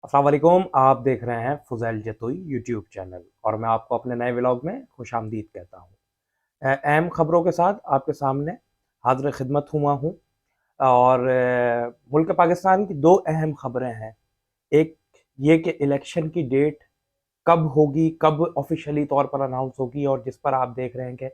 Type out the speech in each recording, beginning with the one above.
अस्सलाम वालेकुम। आप देख रहे हैं फ़ुज़ैल जतोई यूट्यूब चैनल और मैं आपको अपने नए व्लॉग में खुशामदीद कहता हूँ। अहम ख़बरों के साथ आपके सामने हाज़िर ख़िदमत हुआ हूँ और मुल्क पाकिस्तान की 2 अहम ख़बरें हैं। एक ये कि इलेक्शन की डेट कब होगी, कब ऑफ़िशियली तौर पर अनाउंस होगी और जिस पर आप देख रहे हैं कि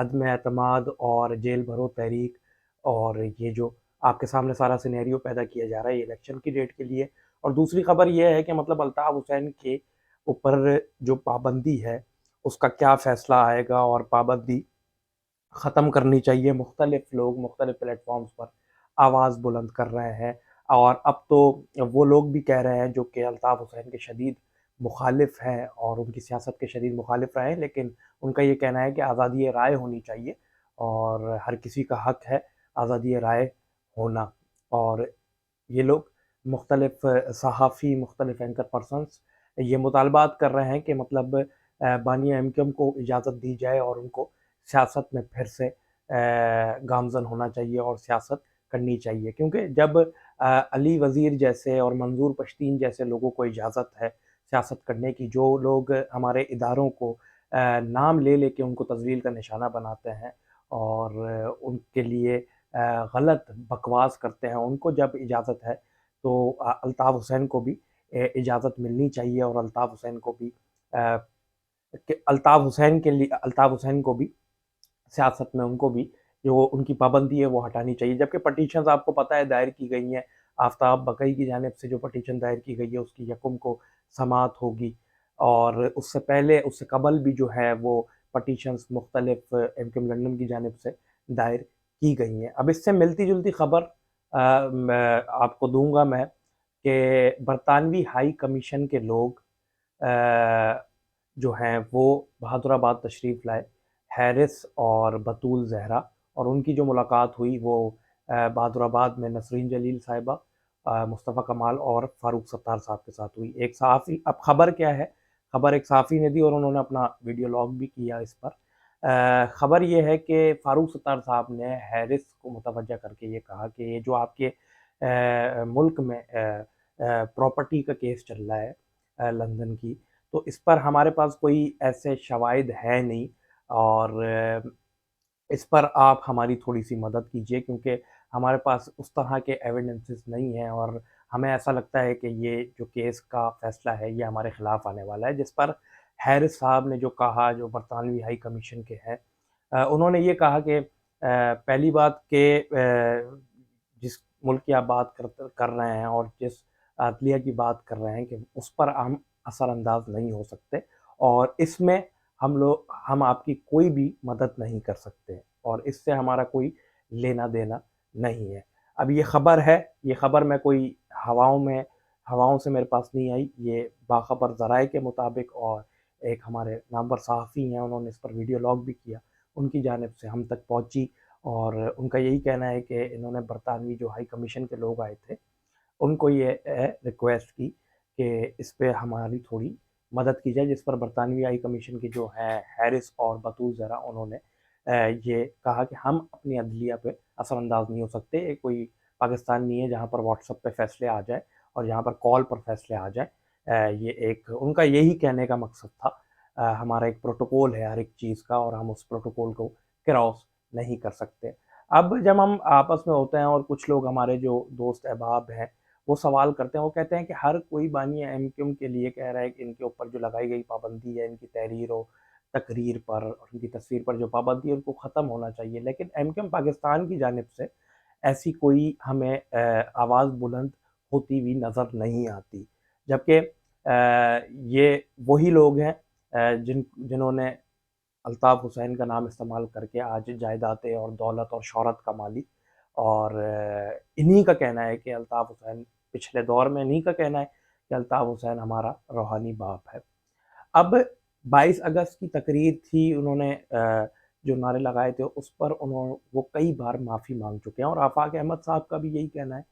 अदम एतमाद और जेल भरो तहरीक और ये जो आपके सामने सारा सिनेरियो पैदा किया जा रहा है ये इलेक्शन की डेट के लिए। और दूसरी खबर ये है कि मतलब अल्ताफ़ हुसैन के ऊपर जो पाबंदी है, उसका क्या फ़ैसला आएगा और पाबंदी ख़त्म करनी चाहिए। मुख्तलिफ़ लोग मुख्तलिफ़ प्लेटफ़ॉर्म्स पर आवाज़ बुलंद कर रहे हैं और अब तो वो लोग भी कह रहे हैं जो कि अल्ताफ़ हुसैन के शदीद मुखालिफ़ हैं और उनकी सियासत के शदीद मुखालिफ़ रहे हैं, लेकिन उनका ये कहना है कि आज़ादी राय होनी चाहिए और हर किसी का हक़ है आज़ादी राय होना। और ये लोग मुख्तलिफ़ सहाफ़ी, मुख्तलिफ़ एंकर पर्सन्स ये मुतालबात कर रहे हैं कि मतलब बानी एमकेएम को इजाज़त दी जाए और उनको सियासत में फिर से गामज़न होना चाहिए और सियासत करनी चाहिए। क्योंकि जब अली वज़ीर जैसे और मंजूर पश्तीन जैसे लोगों को इजाज़त है सियासत करने की, जो लोग हमारे इदारों को नाम ले लेके उनको तज़लील का निशाना बनाते हैं और उनके लिए गलत बकवास करते हैं, उनको जब इजाज़त है तो अल्ताफ़ हुसैन को भी इजाज़त मिलनी चाहिए और अल्ताफ़ हुसैन को भी अल्ताफ़ हुसैन को भी सियासत में उनको भी जो उनकी पाबंदी है वो हटानी चाहिए। जबकि पटिशन्स आपको पता है दायर की गई हैं। आफ्ताब बकई की जानिब से जो पटिशन दायर की गई है उसकी यकम को समाअत होगी और उससे पहले उससे कबल भी जो है वो पटिशन्स मुख्तलिफ़ एमकेएम लंदन की जानिब से दायर की गई हैं। अब इससे मिलती-जुलती खबर मैं आपको दूँगा मैं कि बरतानवी हाई कमीशन के लोग जो हैं वो बहादुराबाद तशरीफ़ लाए। हैरिस और बतूल ज़हरा और उनकी जो मुलाकात हुई वो बहादुराबाद में नसरीन जलील साहिबा, मुस्तफ़ा कमाल और फ़ारूक सत्तार साहब के साथ हुई। एक सहाफ़ी अब खबर क्या है, खबर एक सहाफ़ी ने दी और उन्होंने अपना वीडियो लॉग भी किया इस पर। खबर ये है कि फ़ारूक सत्तार साहब ने हैरिस को मुतवज्जा करके ये कहा कि ये जो आपके मुल्क में प्रॉपर्टी का केस चल रहा है लंदन की, तो इस पर हमारे पास कोई ऐसे शवाहिद है नहीं और इस पर आप हमारी थोड़ी-सी मदद कीजिए क्योंकि हमारे पास उस तरह के एविडेंसेस नहीं हैं और हमें ऐसा लगता है कि ये जो केस का फ़ैसला है ये हमारे ख़िलाफ़ आने वाला है। जिस पर हैरिस साहब ने जो कहा, जो बरतानवी हाई कमीशन के हैं, उन्होंने ये कहा कि पहली बात कि जिस मुल्क की आप बात कर रहे हैं और जिस अदलिया की बात कर रहे हैं कि उस पर हम असरअंदाज़ नहीं हो सकते और इसमें हम आपकी कोई भी मदद नहीं कर सकते और इससे हमारा कोई लेना-देना नहीं है। अब ये ख़बर है, ये ख़बर मैं कोई हवाओं से मेरे पास नहीं आई, ये बाख़बर ज़राए के मुताबिक और एक हमारे नामवर सहाफ़ी हैं, उन्होंने इस पर वीडियो लॉग भी किया, उनकी जानिब से हम तक पहुँची और उनका यही कहना है कि इन्होंने बरतानवी जो हाई कमीशन के लोग आए थे उनको ये रिक्वेस्ट की कि इस पे हमारी थोड़ी मदद की जाए, जिस पर बरतानवी हाई कमीशन के जो हैं हैरिस और बतूल ज़हरा उन्होंने ये कहा कि हम अपनी अदलिया पे असरअंदाज़ नहीं हो सकते। ये कोई पाकिस्तान नहीं है जहाँ पर व्हाट्सएप पे फ़ैसले आ जाए और जहाँ पर कॉल पर फ़ैसले आ जाएँ। ये एक उनका यही कहने का मकसद था। हमारा एक प्रोटोकॉल है हर एक चीज़ का और हम उस प्रोटोकॉल को क्रॉस नहीं कर सकते। अब जब हम आपस में होते हैं और कुछ लोग हमारे जो दोस्त अहबाब हैं वो सवाल करते हैं, वो कहते हैं कि हर कोई बानी एमक्यूम के लिए कह रहा है कि इनके ऊपर जो लगाई गई पाबंदी है, इनकी तहरीर और तकरीर पर और उनकी तस्वीर पर जो पाबंदी है, उनको ख़त्म होना चाहिए। लेकिन एमक्यूम पाकिस्तान की जानिब से ऐसी कोई हमें आवाज़ बुलंद होती हुई नज़र नहीं आती। जबकि ये वही लोग हैं जिन्होंने अल्ताफ़ हुसैन का नाम इस्तेमाल करके आज जायदादें और दौलत और शोहरत कमा ली और इन्हीं का कहना है कि अल्ताफ़ हुसैन पिछले दौर में इन्हीं का कहना है कि अल्ताफ़ हुसैन हमारा रूहानी बाप है। अब 22 अगस्त की तकरीर थी, उन्होंने जो नारे लगाए थे उस पर वो कई बार माफ़ी माँग चुके हैं और आफ़ाक अहमद साहब का भी यही कहना है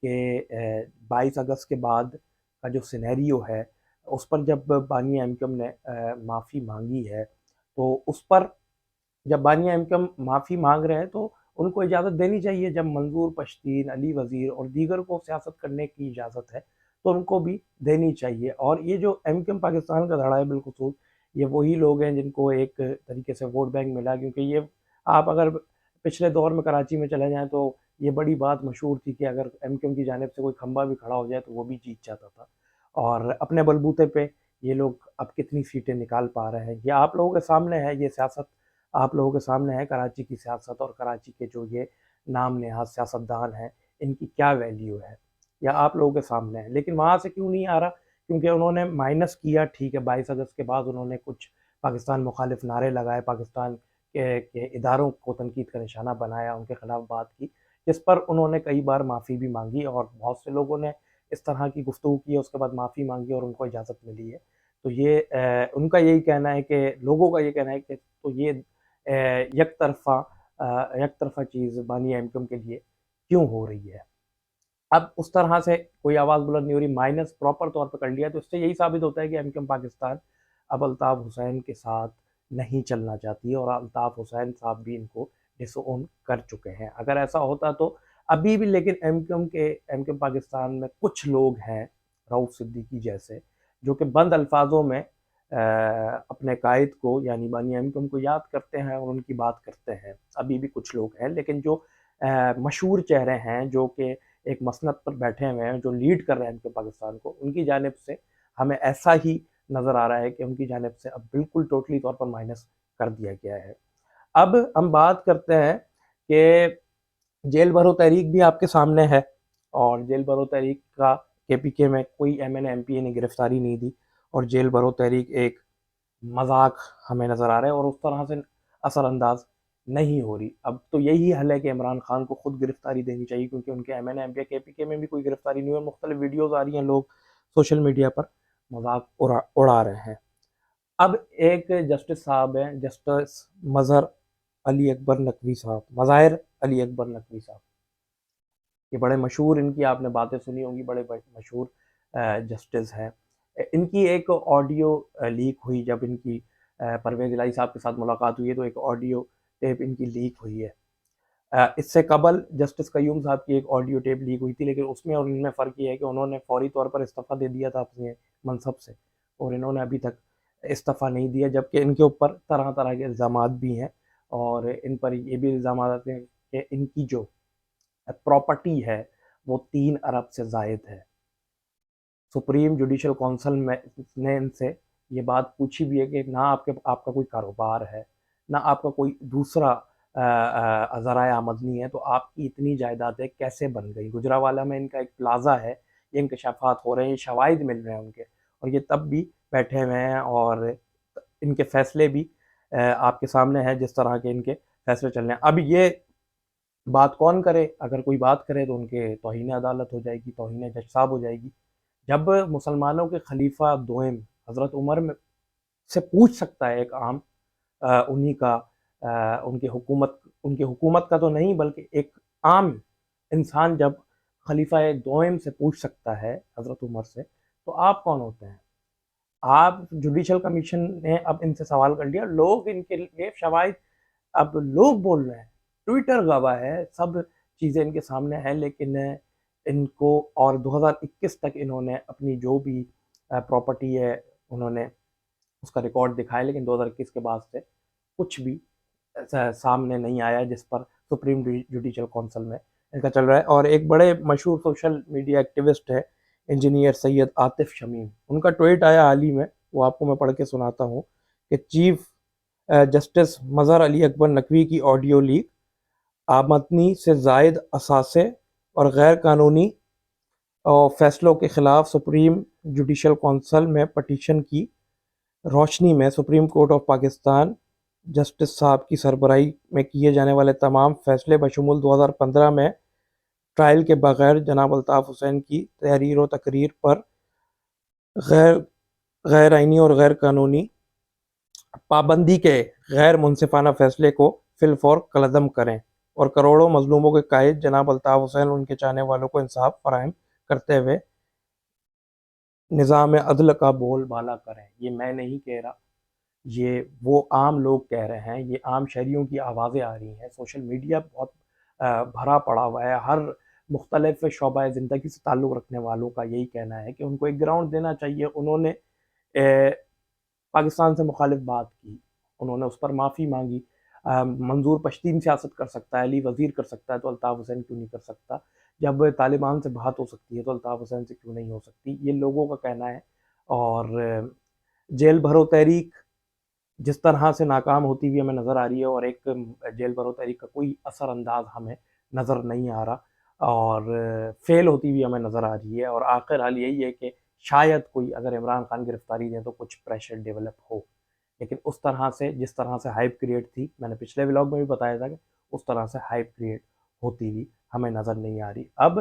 कि 22 अगस्त के बाद का जो सिनेरियो है, उस पर जब बानी एमकेएम ने माफ़ी माँगी है, तो उस पर जब बानिया इनकम माफ़ी माँग रहे हैं तो उनको इजाज़त देनी चाहिए। जब मंजूर पश्तीन, अली वज़ीर और दीगर को सियासत करने की इजाज़त है, تو ان کو بھی دینی چاہیے۔ اور یہ جو ایم کیو ایم پاکستان کا دھڑا ہے بالخصوص، یہ وہی لوگ ہیں جن کو ایک طریقے سے ووٹ بینک ملا، کیونکہ یہ آپ اگر پچھلے دور میں کراچی میں چلے جائیں تو یہ بڑی بات مشہور تھی کہ اگر ایم کیو ایم کی جانب سے کوئی کھمبا بھی کھڑا ہو جائے تو وہ بھی جیت جاتا تھا، اور اپنے بلبوتے پہ یہ لوگ اب کتنی سیٹیں نکال پا رہے ہیں یہ آپ لوگوں کے سامنے ہے۔ یہ سیاست آپ لوگوں کے سامنے ہے، کراچی کی سیاست اور کراچی کے جو یہ نام نہاد سیاستدان ہیں ان کی کیا ویلیو ہے، یا آپ لوگوں کے سامنے ہے۔ لیکن وہاں سے کیوں نہیں آ رہا؟ کیونکہ انہوں نے مائنس کیا، ٹھیک ہے 22 اگست کے بعد انہوں نے کچھ پاکستان مخالف نعرے لگائے، پاکستان کے اداروں کو تنقید کا نشانہ بنایا، ان کے خلاف بات کی، جس پر انہوں نے کئی بار معافی بھی مانگی، اور بہت سے لوگوں نے اس طرح کی گفتگو کی، اس کے بعد معافی مانگی اور ان کو اجازت ملی ہے۔ تو یہ ان کا یہی کہنا ہے کہ لوگوں کا یہ کہنا ہے کہ تو یہ یک طرفہ چیز بانی ایم کیو ایم کے لیے کیوں ہو رہی ہے؟ اب اس طرح سے کوئی آواز بلند نہیں ہو رہی، مائنس پراپر طور پہ کر لیا، تو اس سے یہی ثابت ہوتا ہے کہ ایم کیو ایم پاکستان اب الطاف حسین کے ساتھ نہیں چلنا چاہتی، اور الطاف حسین صاحب بھی ان کو ڈس اون کر چکے ہیں۔ اگر ایسا ہوتا تو ابھی بھی، لیکن ایم کیو ایم پاکستان میں کچھ لوگ ہیں رؤف صدیقی جیسے، جو کہ بند الفاظوں میں اپنے قائد کو یعنی بانی ایم کیو ایم کو یاد کرتے ہیں اور ان کی بات کرتے ہیں۔ ابھی بھی کچھ لوگ ہیں، لیکن جو مشہور چہرے ہیں جو کہ ایک مسند پر بیٹھے ہوئے ہیں، جو لیڈ کر رہے ہیں ایم کیو ایم پاکستان کو، ان کی جانب سے ہمیں ایسا ہی نظر آ رہا ہے کہ ان کی جانب سے اب بالکل ٹوٹلی طور پر مائنس کر دیا گیا ہے۔ اب ہم بات کرتے ہیں کہ جیل بھرو تحریک بھی آپ کے سامنے ہے، اور جیل بھرو تحریک کا کے پی کے میں کوئی M N A M P A نے گرفتاری نہیں دی، اور جیل بھرو تحریک ایک مذاق ہمیں نظر آ رہا ہے اور اس طرح سے اثر انداز نہیں ہو رہی۔ اب تو یہی حل ہے کہ عمران خان کو خود گرفتاری دینی چاہیے، کیونکہ ان کے M N A M P A کے پی کے میں بھی کوئی گرفتاری نہیں ہوئی، مختلف ویڈیوز آ رہی ہیں، لوگ سوشل میڈیا پر مذاق اڑا رہے ہیں۔ اب ایک جسٹس صاحب ہیں، جسٹس مظہر علی اکبر نقوی صاحب، یہ بڑے مشہور، ان کی آپ نے باتیں سنی ہوں گی، بڑے مشہور جسٹس ہیں۔ ان کی ایک آڈیو لیک ہوئی، جب ان کی پرویز الہی صاحب کے ساتھ ملاقات ہوئی ہے تو ایک آڈیو ٹیپ ان کی لیک ہوئی ہے۔ اس سے قبل جسٹس قیوم صاحب کی ایک آڈیو ٹیپ لیک ہوئی تھی، لیکن اس میں اور ان میں فرق یہ ہے کہ انہوں نے فوری طور پر استعفیٰ دے دیا تھا اپنے منصب سے، اور انہوں نے ابھی تک استعفیٰ نہیں دیا، جبکہ ان کے اوپر طرح طرح کے الزامات بھی ہیں، اور ان پر یہ بھی الزامات آتے ہیں کہ ان کی جو پراپرٹی ہے وہ 3 ارب سے زائد ہے۔ سپریم جوڈیشل کونسل نے ان سے یہ بات پوچھی بھی ہے کہ نہ آپ کا کوئی کاروبار ہے، نہ آپ کا کوئی دوسرا ذرائع آمدنی ہے، تو آپ کی اتنی جائیدادیں کیسے بن گئی؟ گجرانوالہ میں ان کا ایک پلازا ہے، یہ انکشافات ہو رہے ہیں، یہ شواہد مل رہے ہیں ان کے، اور یہ تب بھی بیٹھے ہوئے ہیں، اور ان کے فیصلے بھی آپ کے سامنے ہیں، جس طرح کے ان کے فیصلے چل رہے ہیں۔ اب یہ بات کون کرے؟ اگر کوئی بات کرے تو ان کے توہین عدالت ہو جائے گی، توہین جج صاحب ہو جائے گی۔ جب مسلمانوں کے خلیفہ دوئم حضرت عمر سے پوچھ سکتا ہے ایک عام انہی کا ان کی حکومت کا تو نہیں بلکہ ایک عام انسان جب خلیفہ دوئم سے پوچھ سکتا ہے حضرت عمر سے، تو آپ کون ہوتے ہیں؟ آپ جوڈیشل کمیشن نے اب ان سے سوال کر لیا، لوگ ان کے لیے شواہد اب لوگ بول رہے ہیں، ٹویٹر گواہ ہے، سب چیزیں ان کے سامنے ہیں، لیکن ان کو اور 2021 تک انہوں نے اپنی جو بھی پراپرٹی ہے انہوں نے اس کا ریکارڈ دکھایا، لیکن 2021 کے بعد سے کچھ بھی سامنے نہیں آیا جس پر سپریم جوڈیشل کونسل میں ان کا چل رہا ہے۔ اور ایک بڑے مشہور سوشل میڈیا ایکٹیوسٹ ہے انجینئر سید عاطف شمیم، ان کا ٹویٹ آیا حال ہی میں، وہ آپ کو میں پڑھ کے سناتا ہوں کہ چیف جسٹس مظہر علی اکبر نقوی کی آڈیو لیک، آمدنی سے زائد اثاثے اور غیر قانونی فیصلوں کے خلاف سپریم جوڈیشل کونسل میں پٹیشن کی روشنی میں supreme court of Pakistan justice صاحب کی سربراہی میں کیے جانے والے تمام فیصلے بشمول 2015 میں ٹرائل کے بغیر جناب الطاف حسین کی تحریر و تقریر پر غیر آئینی اور غیر قانونی پابندی کے غیر منصفانہ فیصلے کو فی الفور کالعدم کریں، اور کروڑوں مظلوموں کے قائد جناب الطاف حسین اور ان کے چاہنے والوں کو انصاف فراہم کرتے ہوئے نظام عدل کا بول بالا کریں۔ یہ میں نہیں کہہ رہا، یہ وہ عام لوگ کہہ رہے ہیں، یہ عام شہریوں کی آوازیں آ رہی ہیں، سوشل میڈیا بہت بھرا پڑا ہوا ہے، ہر मुख्तलिफ़ शोबा ज़िंदगी से ताल्लुक़ रखने वालों का यही कहना है कि उनको एक ग्राउंड देना चाहिए। उन्होंने पाकिस्तान से मुखालिफ बात की, उन्होंने उस पर माफ़ी मांगी। मंजूर पश्तीन सियासत कर सकता है, अली वज़ीर कर सकता है, तो अल्ताफ़ हुसैन क्यों नहीं कर सकता? जब तालिबान से बात हो सकती है तो अल्ताफ़ हुसैन से क्यों नहीं हो सकती? ये लोगों का कहना है। और जेल भरो तहरीक जिस तरह से नाकाम होती हुई हमें नज़र आ रही है, और एक जेल भरो तहरीक का कोई असर-अंदाज़ हमें नज़र नहीं आ रहा, और फ़ेल होती हुई हमें नज़र आ रही है। और आखिर हाल यही है कि शायद कोई अगर इमरान खान गिरफ़्तारी दें तो कुछ प्रेशर डेवलप हो। लेकिन उस तरह से जिस तरह से हाइप क्रिएट थी, मैंने पिछले व्लॉग में भी बताया था कि उस तरह से हाइप क्रिएट होती हुई हमें नज़र नहीं आ रही। अब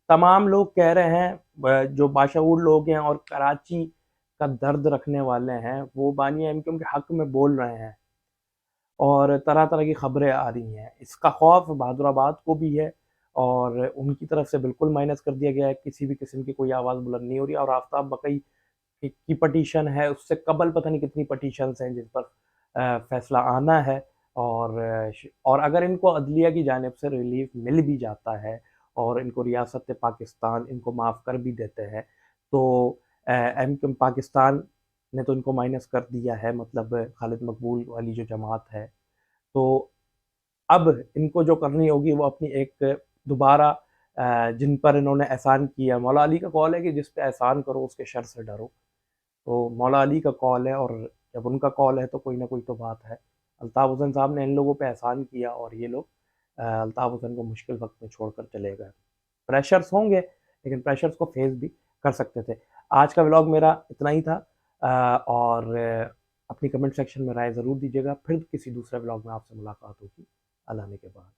तमाम लोग कह रहे हैं, जो बाशऊर लोग हैं और कराची का दर्द रखने वाले हैं, वो बानी एमक्यूएम के हक़ में बोल रहे हैं, और तरह तरह की खबरें आ रही हैं। इसका खौफ बहादुराबाद को भी है, और उनकी तरफ से बिल्कुल माइनस कर दिया गया है, किसी भी किस्म की कोई आवाज़ बुलंद नहीं हो रही। और आफ्ताब बकई की पटिशन है, उससे कबल पता नहीं कितनी पटिशन्स हैं जिन पर फैसला आना है। और अगर इनको अदलिया की जानिब से रिलीफ मिल भी जाता है और इनको रियासत पाकिस्तान इनको माफ़ कर भी देते हैं, तो एमक्यूएम पाकिस्तान ने तो इनको माइनस कर दिया है, मतलब खालिद मकबूल वाली जो जमात है। तो अब इनको जो करनी होगी वो अपनी एक दोबारा, जिन पर इन्होंने एहसान किया, मौला अली का कौल है कि जिस पे एहसान करो उसके शर से डरो। तो मौला अली का कॉल है, और जब उनका कॉल है तो कोई ना कोई तो बात है। अल्ताफ़ हुसैन साहब ने इन लोगों पे एहसान किया, और ये लोग अल्ताफ़ हुसैन को मुश्किल वक़्त में छोड़कर चले गए। प्रेशर्स होंगे, लेकिन प्रेशर्स को फ़ेस भी कर सकते थे। आज का व्लॉग मेरा इतना ही था, और अपनी कमेंट सेक्शन में राय ज़रूर दीजिएगा। फिर किसी दूसरे व्लॉग में आपसे मुलाकात होगी। अल्लाह ने के बाद।